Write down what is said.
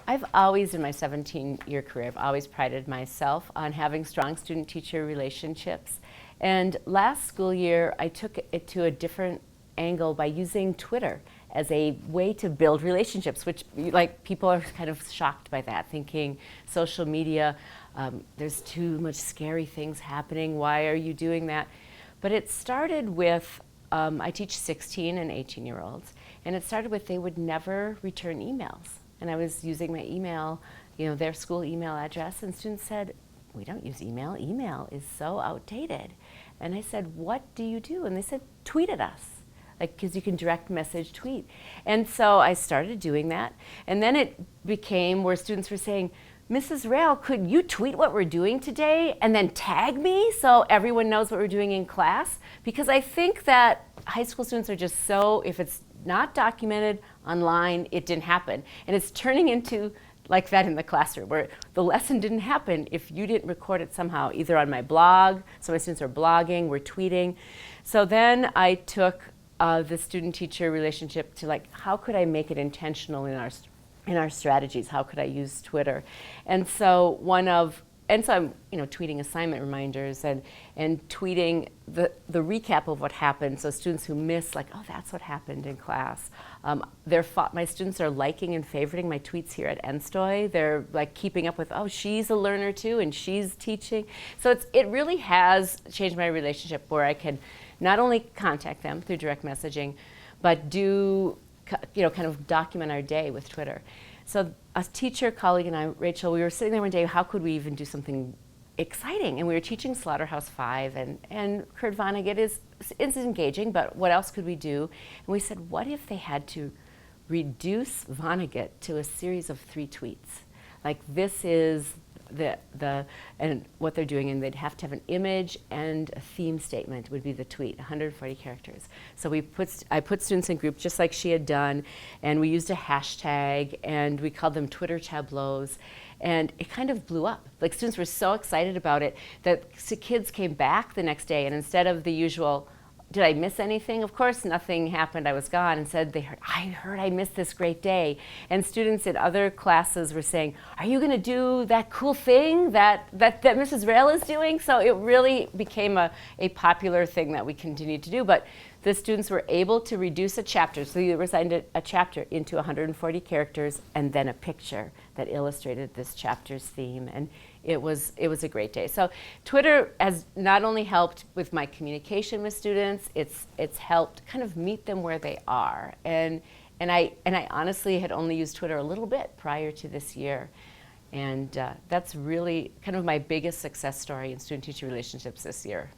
I've always, in my 17-year career, I've always prided myself on having strong student-teacher relationships. And last school year, I took it to a different angle by using Twitter as a way to build relationships, which like people are kind of shocked by that, thinking social media, there's too much scary things happening, why are you doing that? But it started with, I teach 16 and 18-year-olds, and it started with they would never return emails. And I was using my email, their school email address, and students said, we don't use email. Email is so outdated. And I said, what do you do? And they said, tweet at us, because you can direct message tweet. And so I started doing that. And then it became where students were saying, Mrs. Roehl, could you tweet what we're doing today and then tag me so everyone knows what we're doing in class? Because I think that high school students are just so, if it's not documented online, it didn't happen. And it's turning into like that in the classroom, where the lesson didn't happen if you didn't record it somehow, either on my blog, so my students are blogging, we're tweeting. So then I took the student-teacher relationship to how could I make it intentional in our strategies? How could I use Twitter? And so I'm tweeting assignment reminders and tweeting the recap of what happened, so students who miss, oh, that's what happened in class. My students are liking and favoriting my tweets here at Enstoy. They're keeping up with, oh, she's a learner too, and she's teaching. So it really has changed my relationship, where I can not only contact them through direct messaging, but do kind of document our day with Twitter. So a teacher colleague and I, Rachel, we were sitting there one day, how could we even do something exciting? And we were teaching Slaughterhouse-5, and Kurt Vonnegut is engaging, but what else could we do? And we said, what if they had to reduce Vonnegut to a series of 3 tweets? This is and what they're doing, and they'd have to have an image and a theme statement would be the tweet, 140 characters. So I put students in groups just like she had done, and we used a hashtag, and we called them Twitter tableaus, and it kind of blew up. Students were so excited about it that kids came back the next day, and instead of the usual, did I miss anything? Of course, nothing happened. I was gone. And said, I heard I missed this great day. And students in other classes were saying, are you going to do that cool thing that Mrs. Roehl is doing? So it really became a popular thing that we continued to do. But the students were able to reduce a chapter. So they were assigned a chapter into 140 characters and then a picture that illustrated this chapter's theme. And it was a great day. So Twitter has not only helped with my communication with students, it's helped kind of meet them where they are. And I honestly had only used Twitter a little bit prior to this year. And that's really kind of my biggest success story in student-teacher relationships this year.